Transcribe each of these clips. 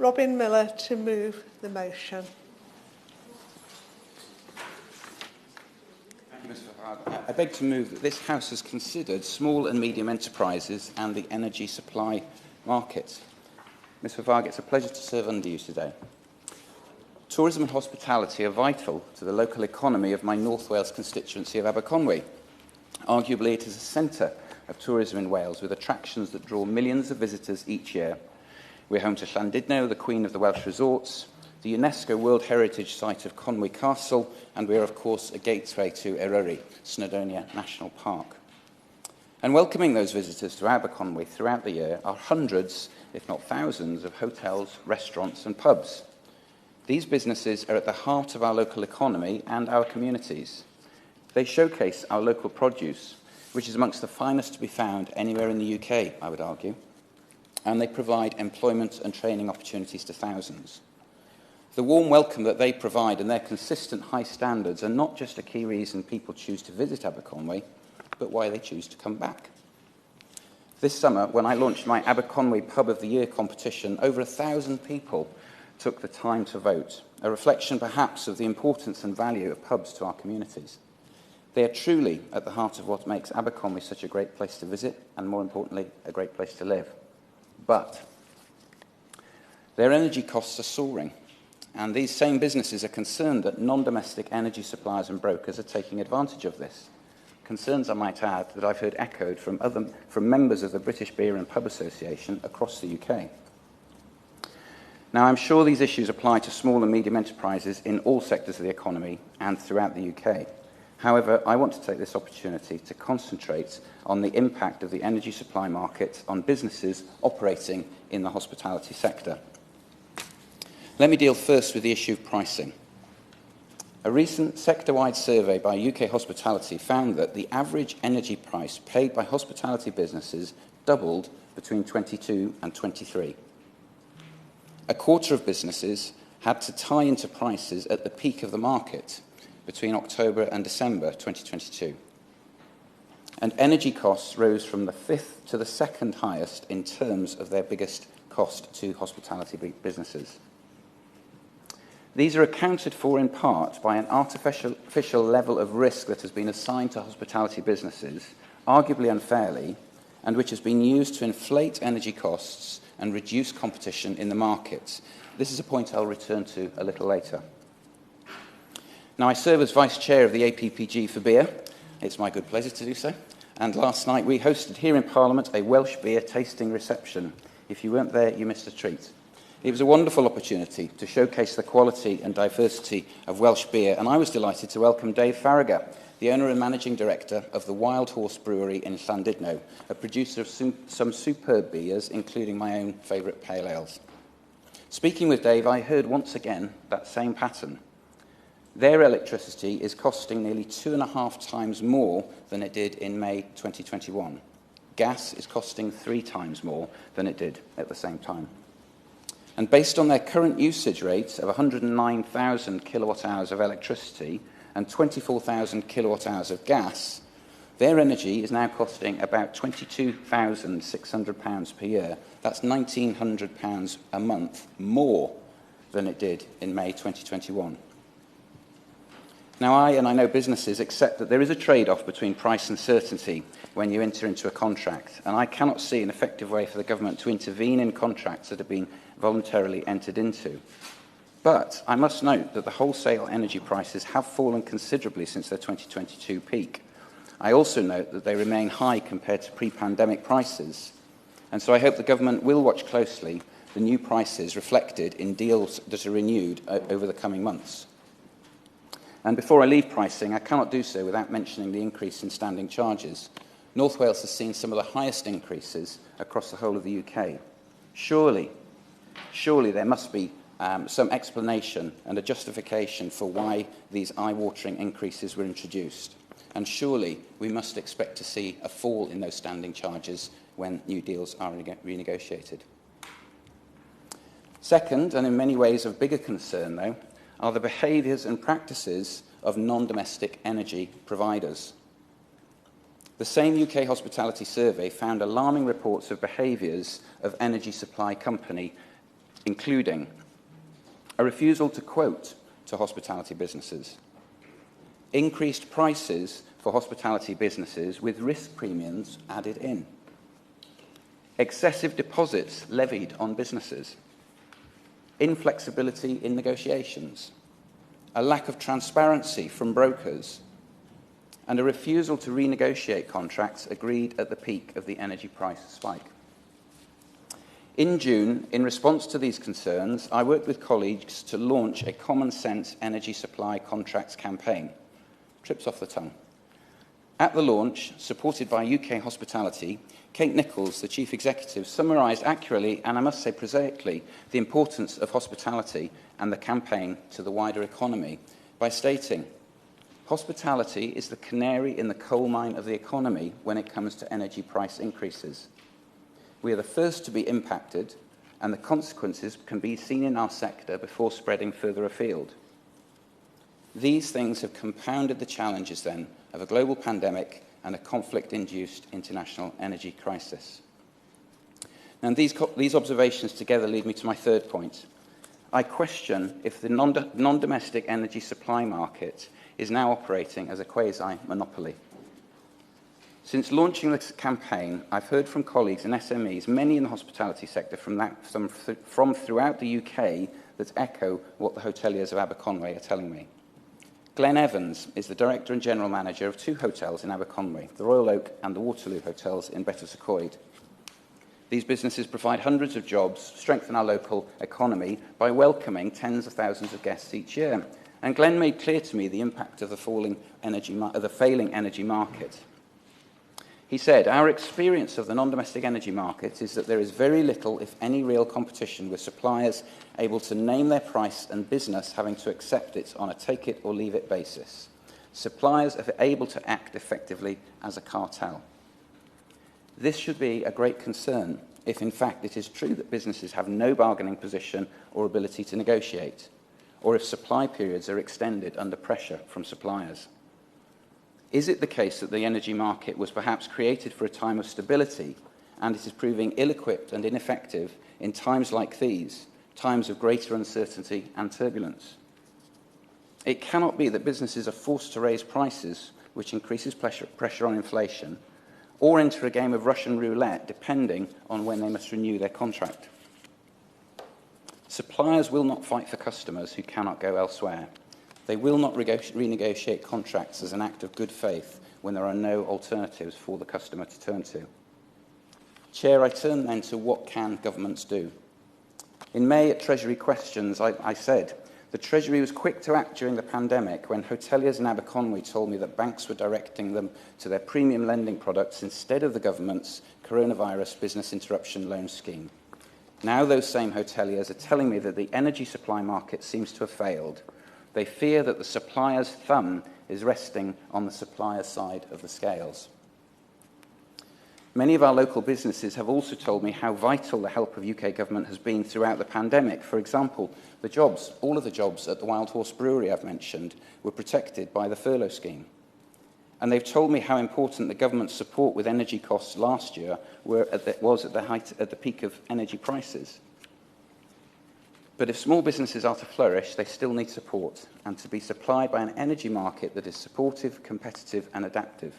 Robin Miller to move the motion. Thank you, Ms Verhagen. I beg to move that this House has considered small and medium enterprises and the energy supply market. Ms Verhagen, it's a pleasure to serve under you today. Tourism and hospitality are vital to the local economy of my North Wales constituency of Aberconwy. Arguably, it is a centre of tourism in Wales with attractions that draw millions of visitors each year. We're home to Llandudno, the Queen of the Welsh Resorts, the UNESCO World Heritage Site of Conwy Castle, and we are, of course, a gateway to Eryri, Snowdonia National Park. And welcoming those visitors to Aberconwy throughout the year are hundreds, if not thousands, of hotels, restaurants and pubs. These businesses are at the heart of our local economy and our communities. They showcase our local produce, which is amongst the finest to be found anywhere in the UK, I would argue, and they provide employment and training opportunities to thousands. The warm welcome that they provide and their consistent high standards are not just a key reason people choose to visit Aberconwy, but why they choose to come back. This summer, when I launched my Aberconwy Pub of the Year competition, over 1,000 people took the time to vote, a reflection perhaps of the importance and value of pubs to our communities. They are truly at the heart of what makes Aberconwy such a great place to visit and, more importantly, a great place to live. But their energy costs are soaring, and these same businesses are concerned that non-domestic energy suppliers and brokers are taking advantage of this. Concerns, I might add, that I've heard echoed from members of the British Beer and Pub Association across the UK. Now, I'm sure these issues apply to small and medium enterprises in all sectors of the economy and throughout the UK. However, I want to take this opportunity to concentrate on the impact of the energy supply market on businesses operating in the hospitality sector. Let me deal first with the issue of pricing. A recent sector-wide survey by UK Hospitality found that the average energy price paid by hospitality businesses doubled between 22 and 23. A quarter of businesses had to tie into prices at the peak of the market between October and December 2022. And energy costs rose from the fifth to the second highest in terms of their biggest cost to hospitality businesses. These are accounted for in part by an artificial level of risk that has been assigned to hospitality businesses, arguably unfairly, and which has been used to inflate energy costs and reduce competition in the market. This is a point I'll return to a little later. Now, I serve as Vice Chair of the APPG for Beer. It's my good pleasure to do so. And last night we hosted here in Parliament a Welsh beer tasting reception. If you weren't there, you missed a treat. It was a wonderful opportunity to showcase the quality and diversity of Welsh beer, and I was delighted to welcome Dave Farragher, the owner and managing director of the Wild Horse Brewery in Llandudno, a producer of some superb beers, including my own favourite pale ales. Speaking with Dave, I heard once again that same pattern. Their electricity is costing nearly 2.5 times more than it did in May 2021. Gas is costing 3 times more than it did at the same time. And based on their current usage rates of 109,000 kilowatt-hours of electricity and 24,000 kilowatt-hours of gas, their energy is now costing about £22,600 per year. That's £1,900 a month more than it did in May 2021. Now, I know businesses accept that there is a trade-off between price and certainty when you enter into a contract, and I cannot see an effective way for the government to intervene in contracts that have been voluntarily entered into. But I must note that the wholesale energy prices have fallen considerably since their 2022 peak. I also note that they remain high compared to pre-pandemic prices, and so I hope the government will watch closely the new prices reflected in deals that are renewed over the coming months. And before I leave pricing, I cannot do so without mentioning the increase in standing charges. North Wales has seen some of the highest increases across the whole of the UK. Surely there must be some explanation and a justification for why these eye-watering increases were introduced. And surely we must expect to see a fall in those standing charges when new deals are renegotiated. Second, and in many ways of bigger concern though, are the behaviours and practices of non-domestic energy providers. The same UK Hospitality Survey found alarming reports of behaviours of energy supply company including a refusal to quote to hospitality businesses, increased prices for hospitality businesses with risk premiums added in, excessive deposits levied on businesses, inflexibility in negotiations, a lack of transparency from brokers, and a refusal to renegotiate contracts agreed at the peak of the energy price spike. In June, in response to these concerns, I worked with colleagues to launch a common sense energy supply contracts campaign. Trips off the tongue. At the launch, supported by UK Hospitality, Kate Nichols, the Chief Executive, summarised accurately, and I must say prosaically, the importance of hospitality and the campaign to the wider economy by stating, "Hospitality is the canary in the coal mine of the economy when it comes to energy price increases. We are the first to be impacted, and the consequences can be seen in our sector before spreading further afield. These things have compounded the challenges, then, of a global pandemic and a conflict-induced international energy crisis." And these observations together lead me to my third point. I question if the non-domestic energy supply market is now operating as a quasi-monopoly. Since launching this campaign, I've heard from colleagues and SMEs, many in the hospitality sector from throughout the UK, that echo what the hoteliers of Aberconwy are telling me. Glenn Evans is the Director and General Manager of 2 hotels in Aberconwy, the Royal Oak and the Waterloo Hotels in Betws-y-Coed. These businesses provide hundreds of jobs, strengthen our local economy by welcoming tens of thousands of guests each year. And Glenn made clear to me the impact of the failing energy market. He said, "Our experience of the non-domestic energy market is that there is very little, if any, real competition, with suppliers able to name their price and business having to accept it on a take-it-or-leave-it basis. Suppliers are able to act effectively as a cartel." This should be a great concern if, in fact, it is true that businesses have no bargaining position or ability to negotiate, or if supply periods are extended under pressure from suppliers. Is it the case that the energy market was perhaps created for a time of stability, and it is proving ill-equipped and ineffective in times like these, times of greater uncertainty and turbulence? It cannot be that businesses are forced to raise prices, which increases pressure on inflation, or enter a game of Russian roulette depending on when they must renew their contract. Suppliers will not fight for customers who cannot go elsewhere. They will not renegotiate contracts as an act of good faith when there are no alternatives for the customer to turn to. Chair, I turn then to what can governments do. In May at Treasury Questions, I said, the Treasury was quick to act during the pandemic when hoteliers in Aberconwy told me that banks were directing them to their premium lending products instead of the government's coronavirus business interruption loan scheme. Now those same hoteliers are telling me that the energy supply market seems to have failed. They fear that the supplier's thumb is resting on the supplier's side of the scales. Many of our local businesses have also told me how vital the help of UK government has been throughout the pandemic. For example, the jobs, all of the jobs at the Wild Horse Brewery I've mentioned, were protected by the furlough scheme. And they've told me how important the government's support with energy costs last year was at the peak of energy prices. But if small businesses are to flourish, they still need support and to be supplied by an energy market that is supportive, competitive and adaptive.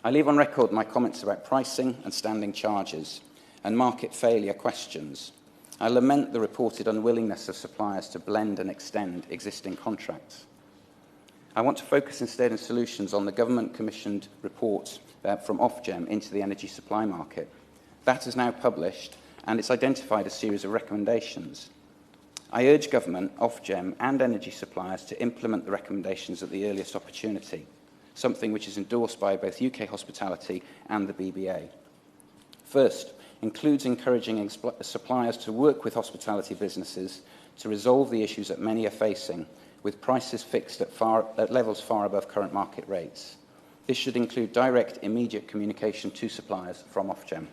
I leave on record my comments about pricing and standing charges and market failure questions. I lament the reported unwillingness of suppliers to blend and extend existing contracts. I want to focus instead on solutions on the government-commissioned report from Ofgem into the energy supply market. That is now published, and it's identified a series of recommendations. I urge government, Ofgem and energy suppliers to implement the recommendations at the earliest opportunity, something which is endorsed by both UK Hospitality and the BBA. First, includes encouraging suppliers to work with hospitality businesses to resolve the issues that many are facing, with prices fixed at levels far above current market rates. This should include direct, immediate communication to suppliers from Ofgem.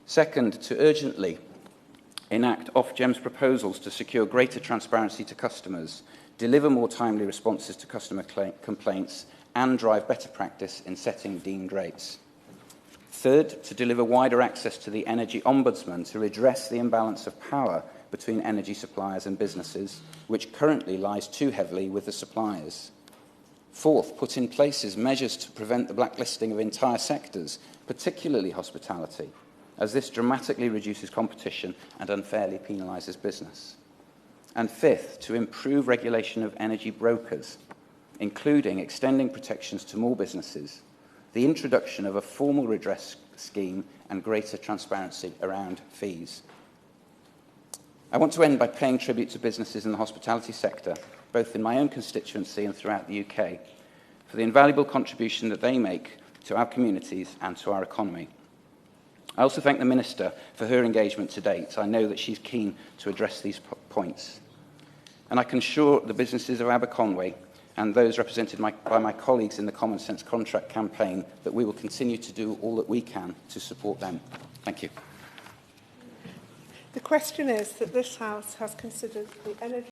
Second, to urgently enact Ofgem's proposals to secure greater transparency to customers, deliver more timely responses to customer complaints, and drive better practice in setting deemed rates. Third, to deliver wider access to the Energy Ombudsman to redress the imbalance of power between energy suppliers and businesses, which currently lies too heavily with the suppliers. Fourth, put in place measures to prevent the blacklisting of entire sectors, particularly hospitality, as this dramatically reduces competition and unfairly penalises business. And fifth, to improve regulation of energy brokers, including extending protections to more businesses, the introduction of a formal redress scheme and greater transparency around fees. I want to end by paying tribute to businesses in the hospitality sector, both in my own constituency and throughout the UK, for the invaluable contribution that they make to our communities and to our economy. I also thank the Minister for her engagement to date. I know that she's keen to address these points. And I can assure the businesses of Aberconwy and those represented by my colleagues in the Common Sense Contract campaign that we will continue to do all that we can to support them. Thank you. The question is that this House has considered the energy